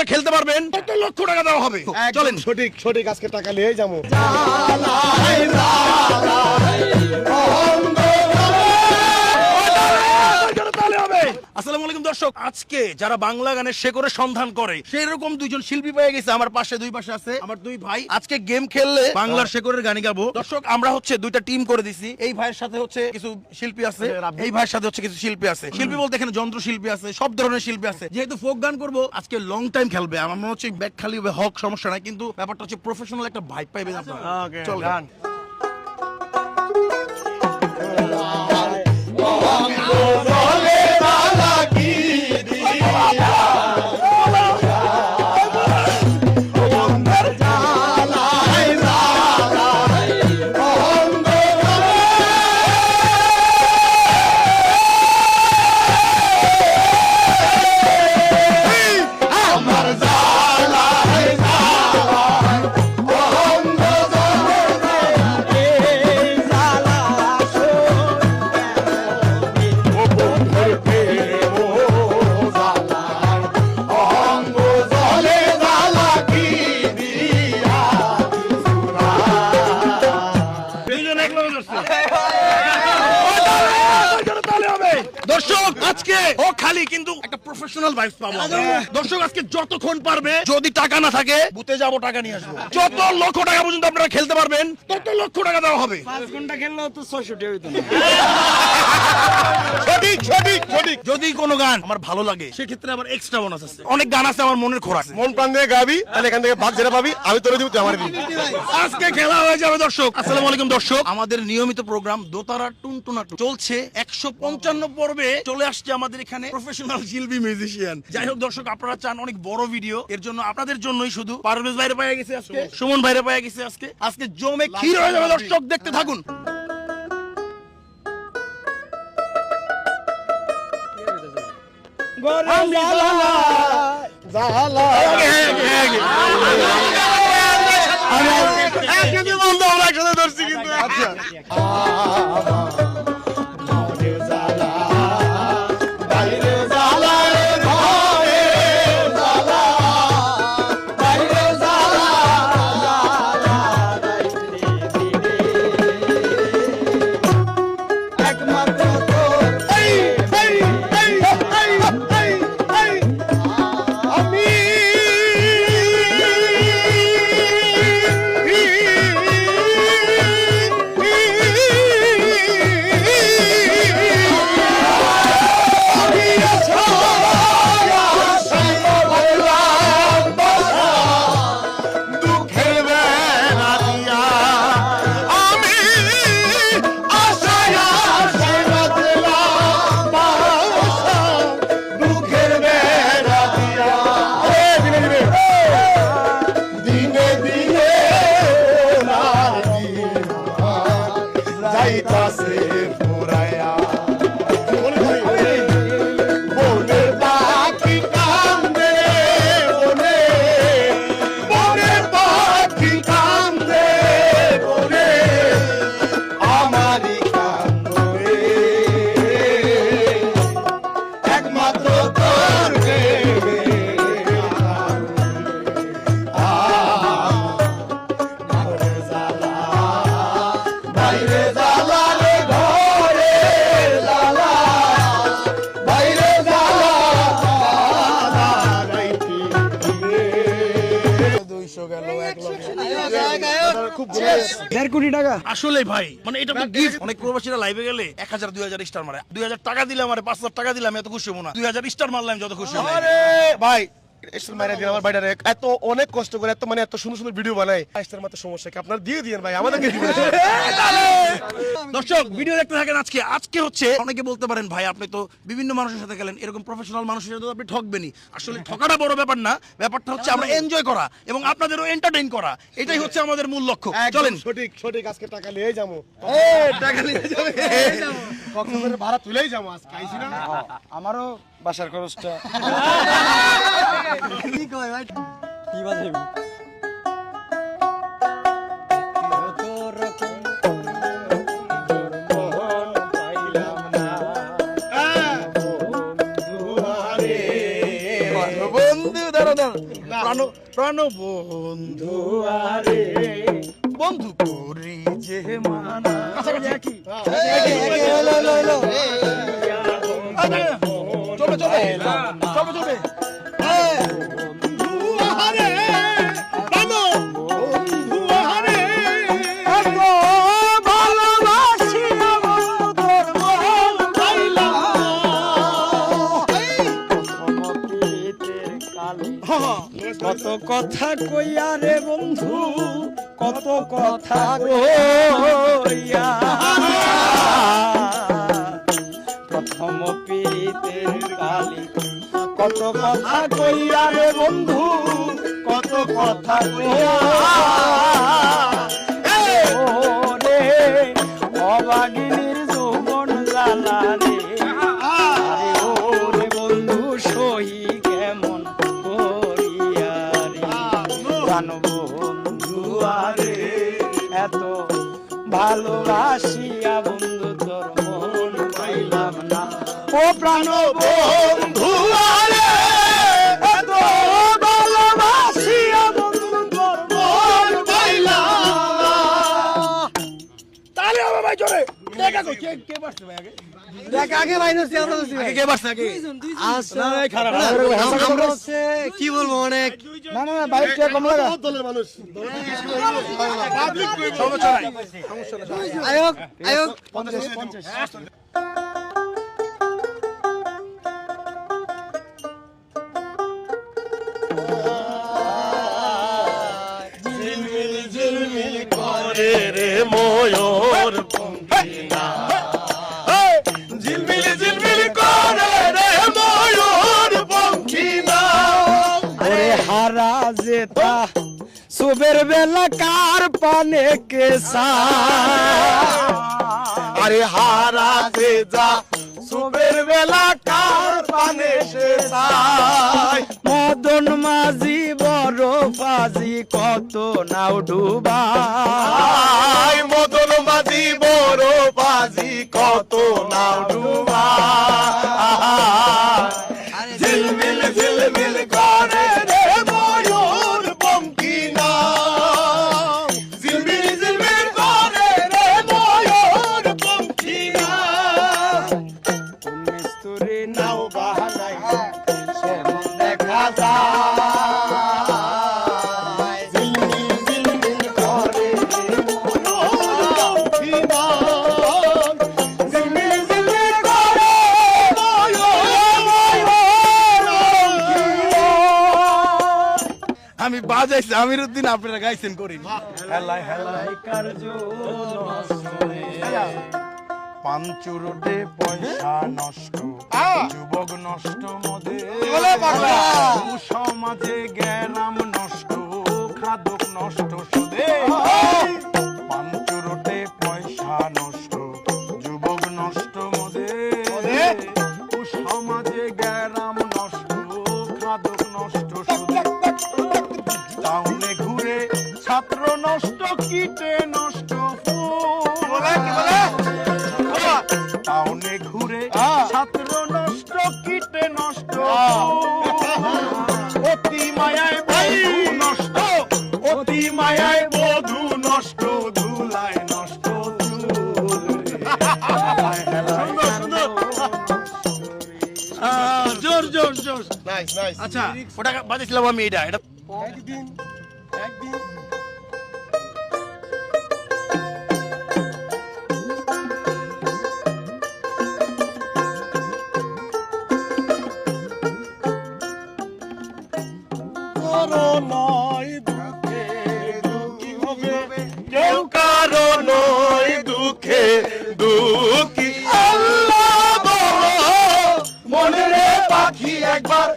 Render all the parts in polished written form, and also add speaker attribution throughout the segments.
Speaker 1: আপনারা খেলতে পারবেন, কত লক্ষ টাকা দেওয়া হবে। চলেন,
Speaker 2: সঠিক সঠিক আজকে টাকা নিয়ে যাবো।
Speaker 1: আসসালামু আলাইকুম দর্শক, আজকে যারা বাংলা গানের শেকড়ের সন্ধান করে সেরকম দুইজন শিল্পী পেয়ে গেছে। আমার পাশে দুই পাশে আছে আমার দুই ভাই। আজকে গেম খেললে বাংলার শেকড়ের গানই গাবো। দর্শক, আমরা হচ্ছে দুইটা টিম করে দিছি। এই ভাইয়ের সাথে হচ্ছে কিছু শিল্পী আছে, এই ভাইয়ের সাথে হচ্ছে কিছু শিল্পী আছে। শিল্পী বলতে এখানে যন্ত্র শিল্পী আছে, সব ধরনের শিল্পী আছে। যেহেতু ফোক গান করবো আজকে, লং টাইম খেলবে। আমার মনে হচ্ছে ব্যাক খালি হবে, হক সমস্যা নাই, কিন্তু ব্যাপারটা হচ্ছে প্রফেশনাল একটা ভাইব পাইবেন আপনারা। চল গান। দর্শক, আজকে ও খালি কিন্তু একটা প্রফেশনাল ভাইবস পাবো। দর্শক, আজকে যতক্ষণ পারবে, যদি টাকা না থাকে বুতে যাবো, টাকা নিয়ে আসবো। যত লক্ষ টাকা পর্যন্ত আপনারা খেলতে পারবেন, তত লক্ষ টাকা দেওয়া হবে।
Speaker 2: 5 ঘন্টা খেললেও তো 600 টাকা হইতো না।
Speaker 1: সঠিক সঠিক সঠিক। যদি কোনো গান আমার ভালো লাগে সেক্ষেত্রে আবার এক্সট্রা বোনাস আছে। অনেক গান আছে আমার মনের খোরাক,
Speaker 2: মন প্রাণ দিয়ে গাবি, তাহলে এখান থেকে ভাগ যেটা পাবি আমি তোরে দিব, তুই আমার দিবি।
Speaker 1: আজকে খেলা হয়ে যাবে। দর্শক, আসসালামু আলাইকুম দর্শক, আমাদের নিয়মিত প্রোগ্রাম দোতারা টুনটুনা চলছে 155 পর্বে চলে আসছে আমাদের এখানে প্রফেশনাল শিল্পী মিউজিশিয়ান। যাই হোক দর্শক, আপনারা চান অনেক বড় ভিডিও, এর জন্য আপনাদের জন্যই শুধু পারভেজ ভাইরে পাওয়া গেছে আজকে, সুমন ভাইরে পাওয়া গেছে আজকে। আজকে জমে ক্ষীর হয়ে যাবে দর্শক, দেখতে থাকুন।
Speaker 2: একসাথে ধরছি কিন্তু। আচ্ছা,
Speaker 1: আসলে ভাই মানে এটা তো গিফট। অনেক প্রবাসীরা লাইভে গেলে 1000 2000 স্টার মারে। 2000 টাকা দিলে আমার 5000 টাকা দিলে আমি এত খুশি হবো না। 2000 স্টার মারলাম যত খুশি হবো।
Speaker 2: আরে ভাই, আমার ভাইটারে এত অনেক কষ্ট করে এত এত সুন্দর সুন্দর ভিডিও বানাই, আইস্টার মতো সমস্যা কি আপনারা দিয়ে দিয়েন ভাই, আমাদেরকে দিবেন।
Speaker 1: দর্শক, ভিডিও দেখতে থাকেন। আজকে হচ্ছে অনেকে বলতে পারেন ভাই আপনি তো বিভিন্ন মানুষের সাথে গেলেন, এরকম প্রফেশনাল মানুষের সাথে আপনি ঠকবেনই। আসলে ঠকাটা বড় ব্যাপার না, ব্যাপারটা হচ্ছে আমরা এনজয় করা এবং আপনাদেরও এন্টারটেইন করা, এটাই হচ্ছে আমাদের মূল লক্ষ্য। চলেন,
Speaker 2: সঠিক সঠিক আজকে টাকা নিয়ে যাবো।
Speaker 1: টাকা নিয়ে যাবে,
Speaker 2: কক্সবাজারের ভাড়া তুলেই যাবো আজকে, আইছি না আমারও বাসার খরচটা। কি কয় ভাই, কি বাজাইব
Speaker 1: প্রাণ প্রাণ বন্ধু আরে বন্ধু করি যে মানা কাছাকাছি চলো চলো চলো চলো
Speaker 3: কত কথা কইয়া রে বন্ধু, কত কথা কইয়া প্রথম পীড়িতের কালে, কত কথা কইয়া রে বন্ধু, কত কথা কইয়া রে অবাগিনীর যৌবন জ্বালা রে, ওরে বন্ধু সহি কেমন করিয়া রে বন্ধু আরে এত ভালোবাসিয়া বন্ধু তোর মন পাইলাম না, ও প্রাণ বন্ধু আরে এত ভালোবাসিয়া বন্ধু তোর মন পাইলাম না।
Speaker 1: তাহলে হবে ভাই জোরে দেখা কই কে বাসছে ভাই আগে
Speaker 3: দেখ আগে মাইনাস দিয়ে আমরা
Speaker 1: আগে কে বাসছে আগে
Speaker 3: আচ্ছা
Speaker 1: খারাপ
Speaker 3: আমরা হচ্ছে কি বলবো অনেক না না বাইক কে কম লাগা
Speaker 2: দলের মানুষ
Speaker 1: সমস্যা নাই
Speaker 3: আয়োগ আয়োগ
Speaker 2: 50 করে রে ময়ূর পঙ্খিনা, ঝিলমিল ঝিলমিল করে রে ময়ূর পঙ্খিনা।
Speaker 3: ওরে হারা যেতা সুবের বেলা কার পানে কে সা,
Speaker 2: আরে হারা যে যা সুবের বেলা কার পানে সে যায়।
Speaker 3: মদন মাঝি বড় পাজি কত নাও ডুবা,
Speaker 2: মদন মাঝি বড় বাজি কত নাও ডুবা। ঝিলমিল ঝিলমিল করে রে ময়ূর পঙ্খিনা, ঝিলমিল ঝিলমিল করে রে ময়ূর পঙ্খিনা।
Speaker 3: মিস্তুরি
Speaker 2: নাও বাহানাই সেমন দেখা যায়। ঝিলমিল ঝিলমিল করে রে ময়ূর পঙ্খিনা, ঝিলমিল ঝিলমিল করে ময়ূর পঙ্খিনা।
Speaker 1: আমি বাজাইছি আমিরউদ্দিন আপনারা গাইছেন করি
Speaker 3: হেলাই হেলাই কার্য
Speaker 1: পাঞ্চুরোটে পয়সা নষ্ট যুবক নষ্ট মদে সমাজে জ্ঞানাম নষ্ট খাদক নষ্ট সুদে পাঞ্চুরোটে পয়সা নষ্ট যুবক নষ্ট মদে সমাজে জ্ঞানাম নষ্ট খাদক নষ্ট সুদে টাউনে ঘুরে ছাত্র নষ্ট কীটে নষ্ট ফুল টাউনে ঘুরে ছাত্র নষ্ট কীটে নষ্ট অতি মায়ায় বধূ নষ্ট অতি মায়ায় বধূ নষ্ট ধুলায় নষ্ট জোর জোর জোর
Speaker 2: নাইস নাইস।
Speaker 1: আচ্ছা ওটা বাজাইছিলাম আমি এটা
Speaker 2: একদিন একদিন নয় দুঃখে দুঃখী হবে, কেউ কারো নয় দুঃখে দুঃখী। আল্লাহ বলো মনে রে পাখি একবার,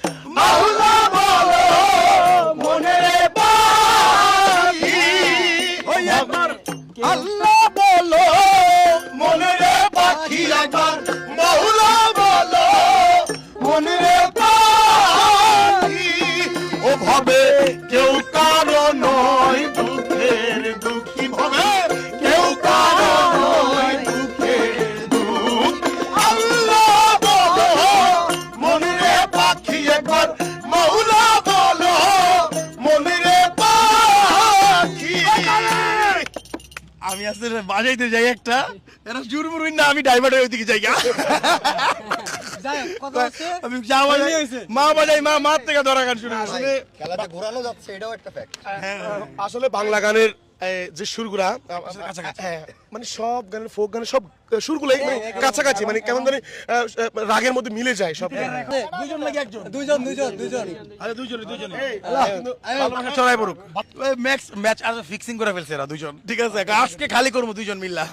Speaker 2: আল্লাহ বলো মনে রে পাখি। ওই একবার আল্লাহ বলো মনে রে পাখি একবার, মৌলা বলো মনে রে পাখি। ও ভাবে কেউ কারো নয় দুঃখের দুঃখী ভাবে, কেউ কারো নয় দুঃখের দুঃখ। আল্লাহ বলো মনে রে পাখি একবার, মৌলা বলো
Speaker 1: আসলে বাজাইতে যাই একটা এরা জুরমুর না আমি ড্রাইভারের ওইদিকে যাই আমি যা বাজাই মা বাজাই মা থেকে ধরা গান শুনে আসলে
Speaker 4: খেলাটা ঘোরানো যাচ্ছে এটাও একটা ফ্যাক্ট।
Speaker 2: আসলে বাংলা গানের যে সুরগুলা হ্যাঁ, মানে সব গানের ফোক গানের সব সুরগুলাই মানে কাছাকাছি, মানে কেমন জানি রাগের মধ্যে মিলে যায় সব।
Speaker 1: দুইজন লাগে একজন
Speaker 3: দুইজন
Speaker 1: আরে দুইজনই ভালোবাসা ছড়াই পড়ুক ম্যাক্স ম্যাচ আর ফিক্সিং করে ফেলছে এরা দুইজন, ঠিক আছে আজকে খালি করবো দুইজন মিল্লা।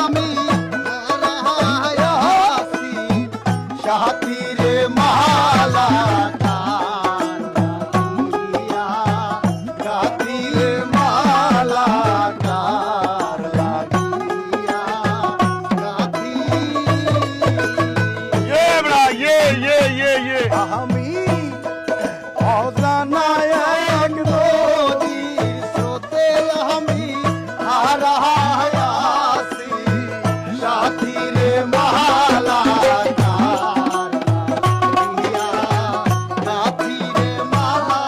Speaker 4: আমি হারাইয়াছি সাথীরে মালা লাগিয়া, সাথীরে মালা লাগিয়া, সাথী আমি অজানা এক নদীর স্রোতে আমি হারাইয়াছি সাথীরে মালা লাগিয়া, সাথীরে মালা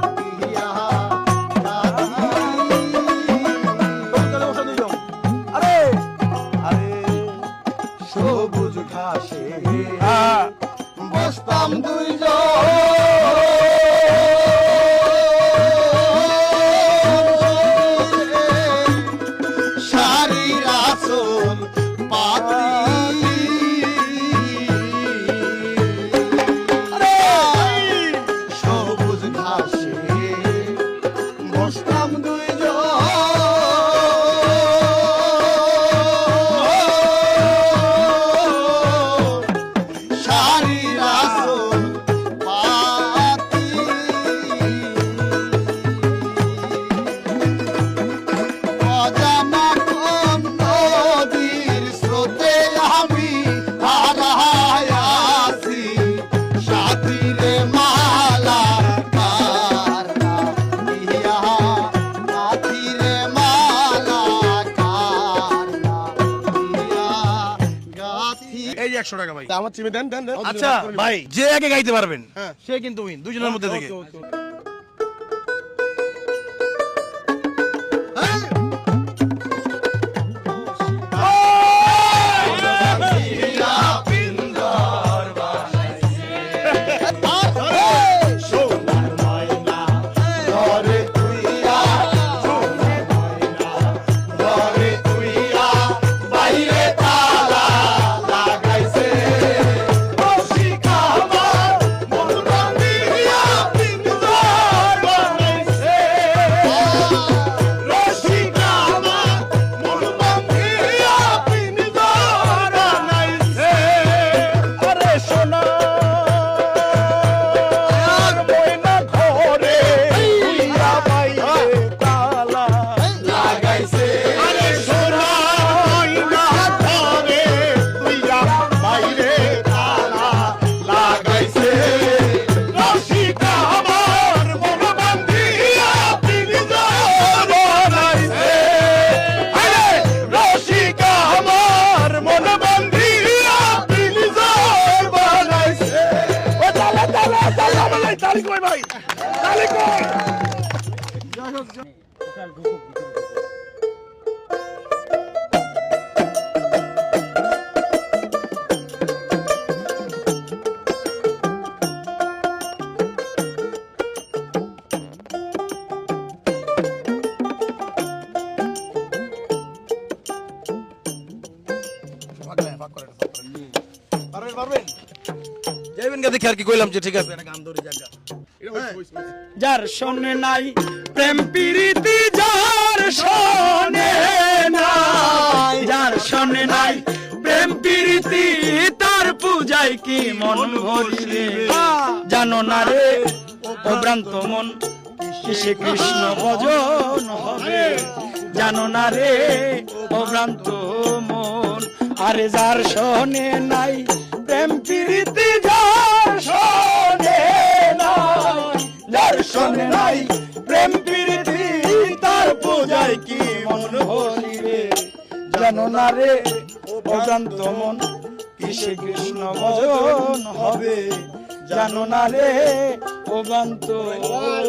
Speaker 4: লাগিয়া, সাথী। আরে সবুজ ঘাসে বসতাম দুইজন, শাড়ির আঁচল পাতি, সবুজ ঘাসে বসতাম দুইজন, শাড়ির আঁচল পাতি, অজানা কোন নদীর স্রোতে আমি হারাইয়াছি সাথীরে মালা লাগিয়া, সাথীরে মালা লাগিয়া, গাথি।
Speaker 1: এই যে 100 টাকা ভাই।
Speaker 2: আমার চিমে দেন দেন দেন।
Speaker 1: আচ্ছা ভাই যে আগে গাইতে পারবেন সে কিন্তু উইন, দুজনের মধ্যে থেকে।
Speaker 4: সোনার ময়না ঘরে তুইয়া, সোনার ময়না ঘরে তুইয়া, বাইরে তালা লাগাইছে রসিকা আমার মন বান্ধিয়া পিঞ্জর বানাইছে, রসিকা আমার মন বান্ধিয়া পিঞ্জর বানাইছে। আরে সোনা ময়না ঘরে তুইয়া বাইরে তালা লাগাইছে, আরে সোনা ময়না ঘরে তুইয়া বাইরে তালা লাগাইছে, রসিকা আমার মন বান্ধিয়া পিঞ্জর বানাইছে, আরে রসিকা আমার মন বান্ধিয়া পিঞ্জর বানাইছে। ও তালা তালা তালা বলাই তালি কই ভাই, তালি কই।
Speaker 1: পারবেন যাইবেন কা দেখে আর কি কইলাম যে ঠিক আছে এটা গান ধরে জায়গা।
Speaker 3: যার শোনে নাই প্রেম প্রীতি, যার শোনে নাই, যার শোনে নাই প্রেম প্রীতি, তার পূজায় কি মন ভরিবে, জানো না রে ও ভ্রান্ত মন কিসে কৃষ্ণ ভজন হবে, জানো না রে ও ভ্রান্ত মন। আরে যার শোনে নাই প্রেম প্রীতি, যার শোনে নাই প্রেম প্রীতি তার পূজায় কি মন ভরিবে জানো না রে অজান্ত মন কিসে কৃষ্ণ ভজন হবে জানো না রে অজান্ত মন।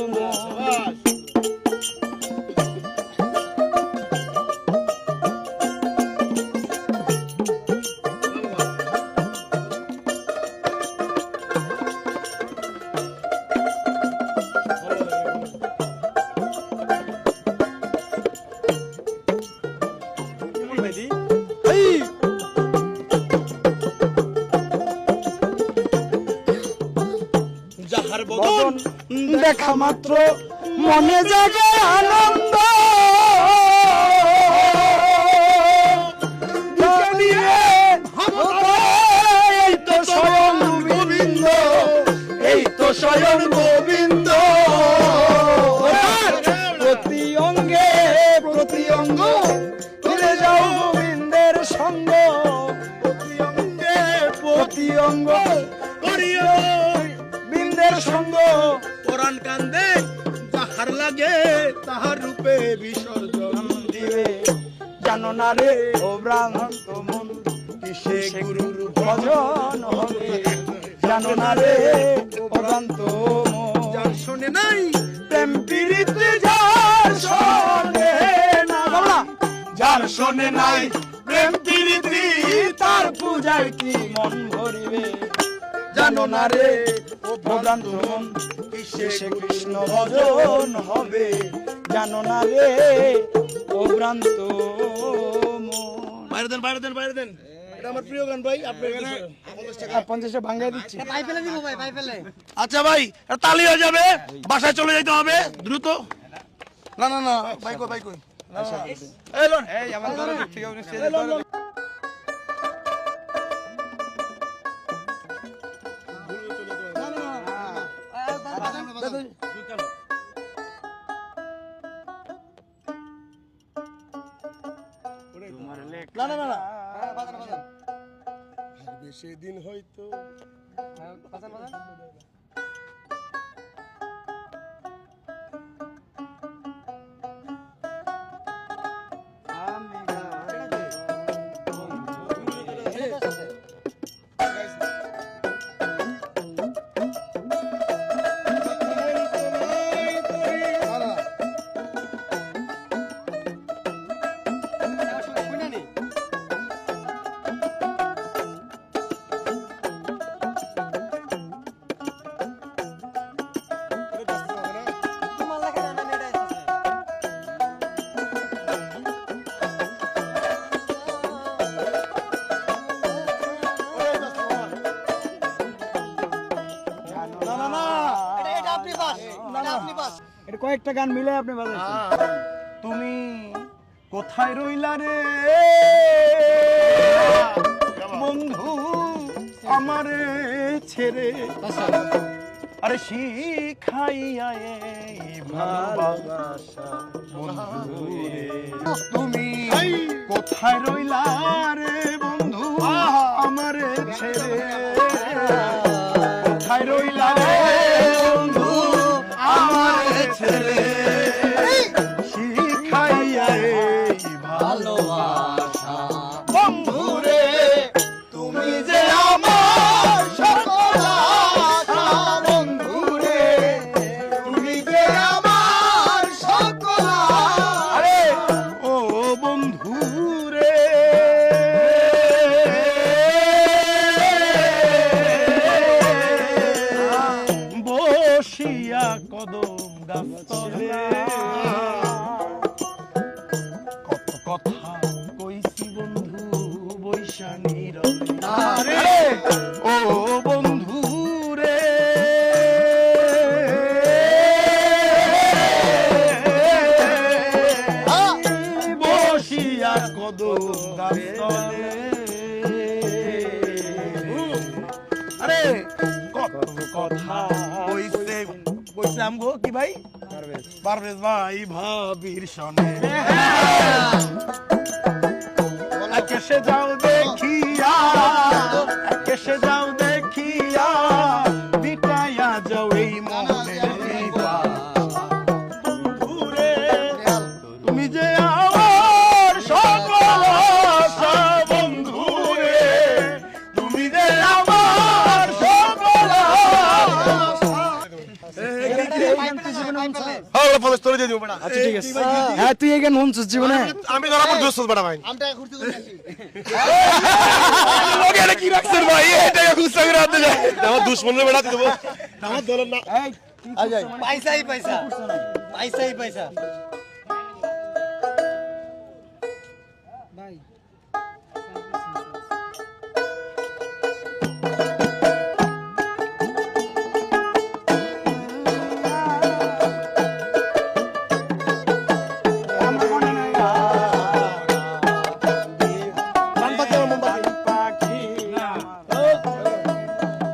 Speaker 1: যাহার
Speaker 3: বদন দেখা মাত্র মনে জাগে আনন্দ এই তো স্বয়ং গোবিন্দ এই তো স্বয়ং গোবিন্দ প্রতি অঙ্গে প্রতি অঙ্গ ফিরে যাও গোবিন্দের সঙ্গ প্রতি অঙ্গে প্রতি অঙ্গ করিও বিন্দের সঙ্গ
Speaker 1: পুরাণ কান্দে যাহার লাগে তাহার রূপে বিসর্জন
Speaker 3: দিবে জানো না রে ও ভ্রান্ত মন কিসে গুরুর ভজন হবে জানো না রে ও ভ্রান্ত মন
Speaker 1: যার শোনে নাই
Speaker 3: প্রেম প্রীতি যার শোনে না যার শোনে নাই প্রেম প্রীতি তার পূজায় কি মন ভরিবে জানো না রে ও ভ্রান্ত মন কিসে কৃষ্ণ ভজন হবে জানো না রে ও ভ্রান্ত মন।
Speaker 1: বাইরে দেন বাইরে দেন বাইরে দেন, এটা আমার প্রিয় গান ভাই। আপনি
Speaker 3: 50 ভাঙাই দিচ্ছি।
Speaker 1: আচ্ছা ভাই, এটা তালি হয়ে যাবে, বাসায় চলে যেতে হবে দ্রুত। না না না ভাই কই ভাই কই এই লোন
Speaker 3: এই আমার ঘরে ঠিক আছে
Speaker 1: এই লোন, লোন। না না না না
Speaker 2: সেদিন হয়তো
Speaker 3: এটা কয়েকটা গান মিলে আপনি বাজাইছেন। তুমি কোথায় রইলা রে বন্ধু আমারে ছেড়ে আরে শিখাইয়া এই ভালোবাসা বন্ধু রে তুমি কোথায় রইলা রে বন্ধু আমারে ছেড়ে কোথায় রইলা রে বন্ধু আমারে ছেড়ে শিখাইয়া এই ভালোবাসা বন্ধু রে তুমি যে আমার সকল আশা বন্ধু রে তুমি যে আমার সকল আরে ও বন্ধু রে বসিয়া কদম গাছতলে কত কথা কইছি বন্ধু বৈশা নীরবে আরে ও বন্ধু রে বসিয়া কদম গাছতলে আরে কত কথা কইছে কইছিলাম গো কি ভাই পারভেজ ভাই ভাবির সনে কেসে যাও দেখিয়া কেসে যাও দেখিয়া বিটাইয়া যাও এই মনের
Speaker 2: দোস্ত তোরে দিয়ে দিব বেটা
Speaker 3: আচ্ছা ঠিক আছে হ্যাঁ তুই এখানে হুনছিস জীবনে
Speaker 2: আমি ধরা পর দোস্ত বেটা ভাই
Speaker 1: লগে এটা কি রাখছেন ভাই এটা খুঁজতে করে রাখতে যায়
Speaker 2: আমার দুশ্মনের বেটা দেবো আমার দলের না
Speaker 5: পয়সাই পয়সা পয়সাই পয়সা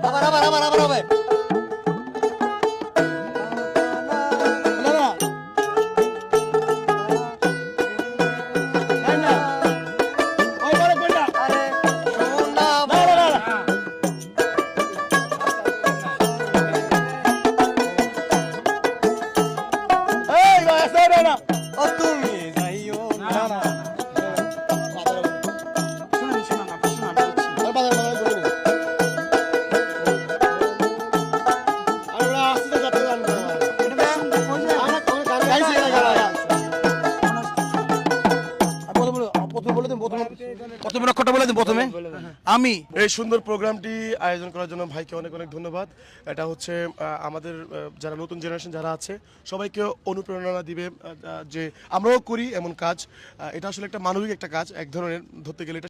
Speaker 5: আবার আবার আবার আবার হবে
Speaker 1: প্রথমে অক্ষরটা বলে দিন প্রথমে আমি
Speaker 2: এই সুন্দর প্রোগ্রামটি আয়োজন করার জন্য ভাইকে অনেক অনেক ধন্যবাদ এটা হচ্ছে আমাদের যারা নতুন জেনারেশন যারা আছে সবাইকে অনুপ্রেরণা দিবে যে আমরাও করি এমন কাজ এটা আসলে একটা মানবিক একটা কাজ এক ধরনের ধরতে গেলে এটা